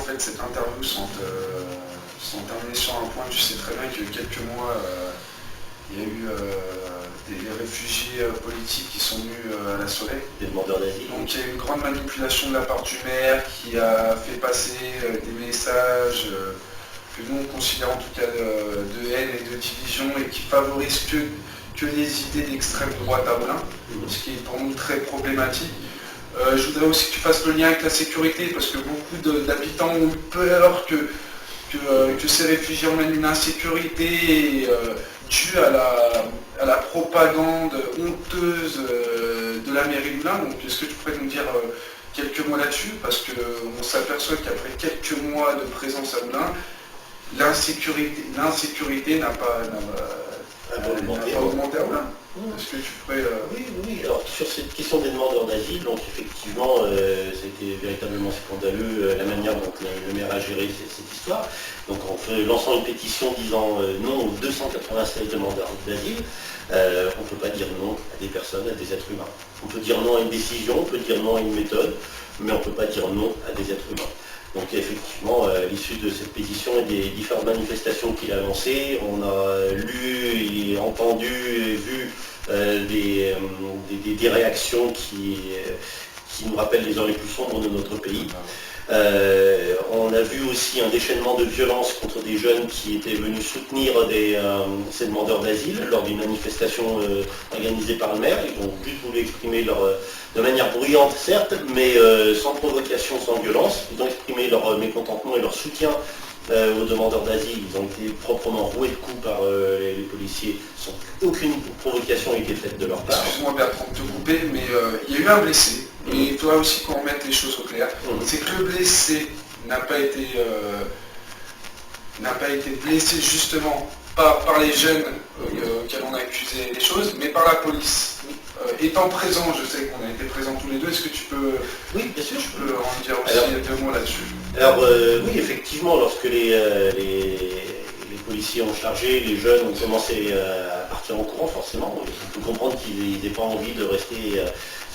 fait cette interview sans terminer sur un point. Tu sais très bien qu'il y a quelques mois, il y a eu des réfugiés politiques qui sont venus à la Soleil. Des demandeurs d'asile. Donc il y a eu une grande manipulation de la part du maire qui a fait passer des messages que nous on considère en tout cas de haine et de division et qui favorisent que les idées d'extrême droite à Moulins, ce qui est pour nous très problématique. Je voudrais aussi que tu fasses le lien avec la sécurité parce que beaucoup d'habitants ont eu peur que ces réfugiés emmènent une insécurité due à la propagande honteuse de la mairie de Moulins. Donc est-ce que tu pourrais nous dire quelques mots là-dessus? Parce qu'on s'aperçoit qu'après quelques mois de présence à Moulins, l'insécurité n'a pas augmenté à Moulins. Est-ce que tu pourrais... Oui. Alors sur cette question des demandeurs d'asile, donc effectivement, c'était véritablement scandaleux la manière dont le maire a géré cette histoire. Donc en lançant une pétition disant non aux 296 demandeurs d'asile, on ne peut pas dire non à des personnes, à des êtres humains. On peut dire non à une décision, on peut dire non à une méthode, mais on ne peut pas dire non à des êtres humains. Donc effectivement, à l'issue de cette pétition et des différentes manifestations qu'il a lancées, on a lu et entendu et vu des réactions qui nous rappellent les heures les plus sombres de notre pays. On a vu aussi un déchaînement de violence contre des jeunes qui étaient venus soutenir ces demandeurs d'asile lors d'une manifestation organisée par le maire. Ils ont juste voulu exprimer de manière bruyante certes, mais sans provocation, sans violence. Ils ont exprimé leur mécontentement et leur soutien aux demandeurs d'asile. Ils ont été proprement roués de coups par les policiers sans qu'aucune provocation ait été faite de leur part. Excuse-moi Bertrand de te couper, mais il y a eu un blessé. Et il faudra aussi qu'on remette les choses au clair. C'est que le blessé n'a pas été blessé justement pas par les jeunes auxquels on a accusé les choses, mais par la police. Étant présent, je sais qu'on a été présents tous les deux, est-ce que tu peux, oui, bien sûr, je peux en dire aussi deux mots là-dessus? Alors oui, effectivement, lorsque les policiers ont chargé, les jeunes ont commencé à partir en courant forcément. Il faut comprendre qu'ils n'aient pas envie de rester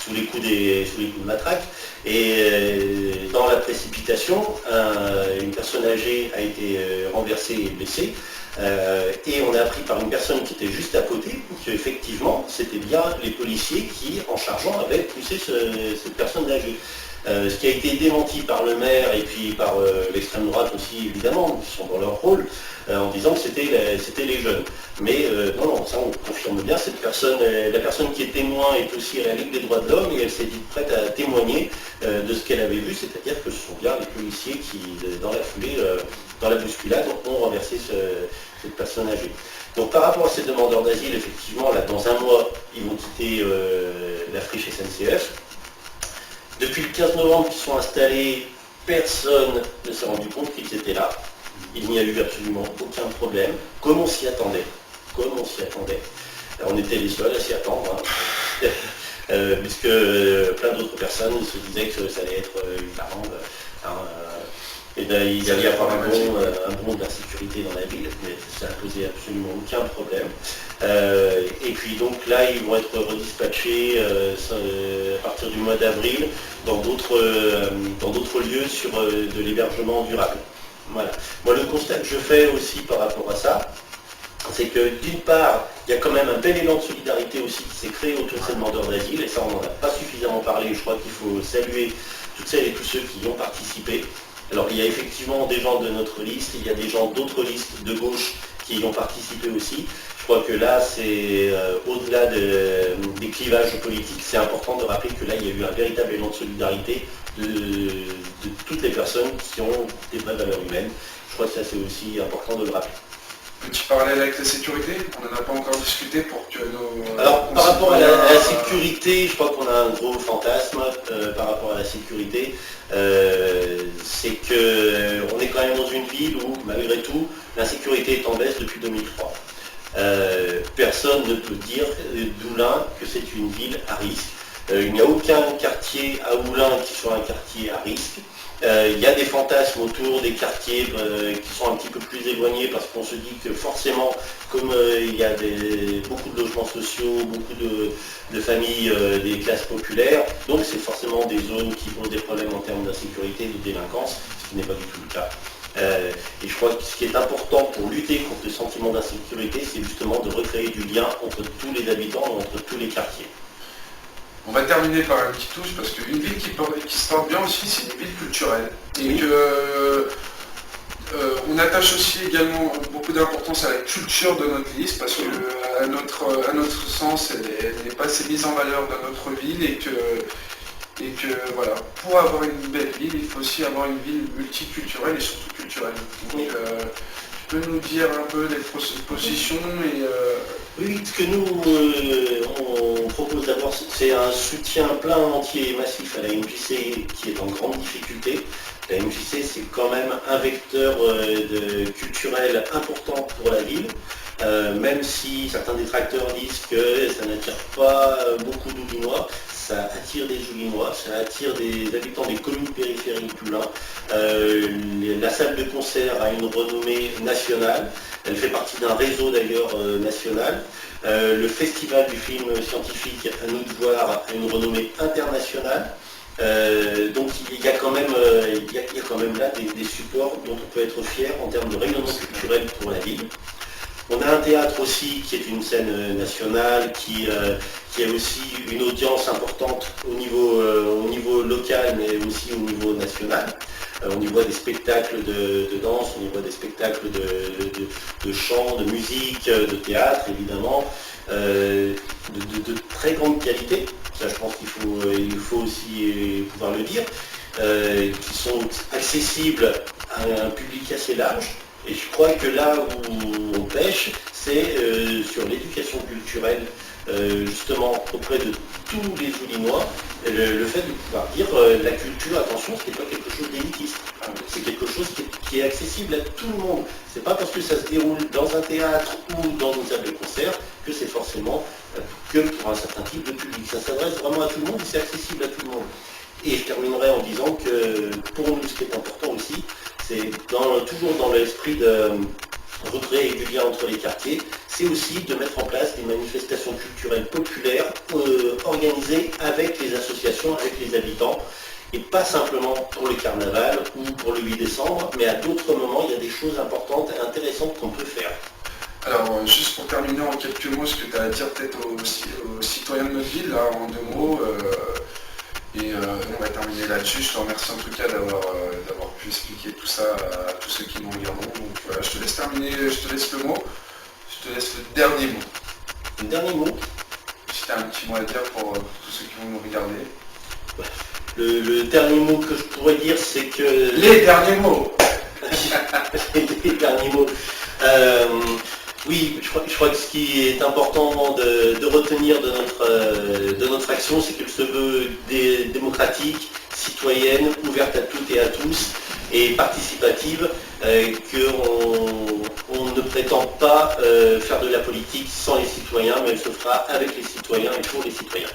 sous les coups de matraque. Et dans la précipitation, une personne âgée a été renversée et blessée. Et on a appris par une personne qui était juste à côté qu'effectivement c'était bien les policiers qui, en chargeant, avaient poussé cette personne âgée. Ce qui a été démenti par le maire et puis par l'extrême droite aussi évidemment, qui sont dans leur rôle, en disant que c'était les jeunes. Mais non, ça on confirme bien, la personne qui est témoin est aussi à la Ligue des droits de l'homme et elle s'est dit prête à témoigner de ce qu'elle avait vu, c'est-à-dire que ce sont bien les policiers qui, dans la foulée, dans la bousculade, ont renversé cette personne âgée. Donc par rapport à ces demandeurs d'asile, effectivement, là dans un mois, ils vont quitter la friche SNCF. Depuis le 15 novembre qu'ils sont installés, personne ne s'est rendu compte qu'ils étaient là. Il n'y a eu absolument aucun problème, comme on s'y attendait. On était les seuls à s'y attendre, puisque plein d'autres personnes se disaient que ça allait être une bande. Et il y allait y avoir un bond d'insécurité dans la ville, mais ça n'a posé absolument aucun problème. Et puis donc là, ils vont être redispatchés à partir du mois d'avril dans d'autres lieux sur de l'hébergement durable. Voilà. Moi, le constat que je fais aussi par rapport à ça, c'est que d'une part, il y a quand même un bel élan de solidarité aussi qui s'est créé autour de ces demandeurs d'asile, et ça on n'en a pas suffisamment parlé, je crois qu'il faut saluer toutes celles et tous ceux qui y ont participé. Alors il y a effectivement des gens de notre liste, il y a des gens d'autres listes de gauche qui y ont participé aussi. Je crois que là, c'est au-delà des clivages politiques, c'est important de rappeler que là, il y a eu un véritable élan de solidarité de toutes les personnes qui ont des vraies valeurs humaines. Je crois que ça, c'est aussi important de le rappeler. Petit parallèle avec la sécurité, on n'en a pas encore discuté pour que nos... Alors, par rapport à la sécurité, je crois qu'on a un gros fantasme par rapport à la sécurité. C'est qu'on est quand même dans une ville où, malgré tout, l'insécurité est en baisse depuis 2003. Personne ne peut dire d'Oulin que c'est une ville à risque. Il n'y a aucun quartier à Moulins qui soit un quartier à risque. Il y a des fantasmes autour des quartiers qui sont un petit peu plus éloignés parce qu'on se dit que forcément, comme il y a beaucoup de logements sociaux, beaucoup de familles des classes populaires, donc c'est forcément des zones qui posent des problèmes en termes d'insécurité et de délinquance, ce qui n'est pas du tout le cas. Et je crois que ce qui est important pour lutter contre le sentiment d'insécurité, c'est justement de recréer du lien entre tous les habitants, entre tous les quartiers. On va terminer par une petite touche parce qu'une ville qui se porte bien aussi, c'est une ville culturelle. Et Oui. que on attache aussi également beaucoup d'importance à la culture de notre liste parce que à notre sens, elle n'est pas assez mise en valeur dans notre ville et que voilà, pour avoir une belle ville, il faut aussi avoir une ville multiculturelle et surtout culturelle. Donc, tu peux nous dire un peu les positions et Oui, ce que nous on propose d'abord, c'est un soutien plein entier et massif à la MJC qui est en grande difficulté. La MJC, c'est quand même un vecteur culturel important pour la ville, même si certains détracteurs disent que ça n'attire pas beaucoup d'Oulinois. Ça attire des Oulinois, ça attire des habitants des communes périphériques d'Oulin. La salle de concert a une renommée nationale. Elle fait partie d'un réseau d'ailleurs national. Le festival du film scientifique À nous de voir a une renommée internationale. Donc il y a quand même là des supports dont on peut être fier en termes de rayonnement culturel pour la ville. On a un théâtre aussi qui est une scène nationale, qui a aussi une audience importante au niveau local, mais aussi au niveau national. On y voit des spectacles de danse, on y voit des spectacles de chant, de musique, de théâtre évidemment, de très grande qualité. Ça, je pense qu'il faut aussi pouvoir le dire, qui sont accessibles à un public assez large. Et je crois que là où on pêche, c'est sur l'éducation culturelle, justement auprès de tous les Oulinois, le fait de pouvoir dire la culture, attention, ce n'est pas quelque chose d'élitiste. C'est quelque chose qui est accessible à tout le monde. C'est pas parce que ça se déroule dans un théâtre ou dans une salle de concert que c'est forcément que pour un certain type de public. Ça s'adresse vraiment à tout le monde et c'est accessible à tout le monde. Et je terminerai en disant que pour nous, ce qui est important aussi, c'est toujours dans l'esprit de recréer du lien entre les quartiers, c'est aussi de mettre en place des manifestations culturelles populaires organisées avec les associations, avec les habitants, et pas simplement pour le carnaval ou pour le 8 décembre, mais à d'autres moments, il y a des choses importantes et intéressantes qu'on peut faire. alors juste pour terminer en quelques mots, ce que tu as à dire peut-être aux citoyens de notre ville, là, en 2 mots. On va terminer là-dessus. Je te remercie en tout cas d'avoir pu expliquer tout ça à tous ceux qui nous regarderont. Donc voilà, je te laisse terminer, je te laisse le mot. Je te laisse le dernier mot. Le dernier mot, Si tu as un petit mot à dire pour tous ceux qui vont nous regarder. le dernier mot que je pourrais dire, c'est que... Les derniers mots. Les derniers mots. Oui, je crois que ce qui est important de retenir de notre action, c'est qu'elle se veut démocratique, citoyenne, ouverte à toutes et à tous, et participative, qu'on ne prétend pas faire de la politique sans les citoyens, mais elle se fera avec les citoyens et pour les citoyens.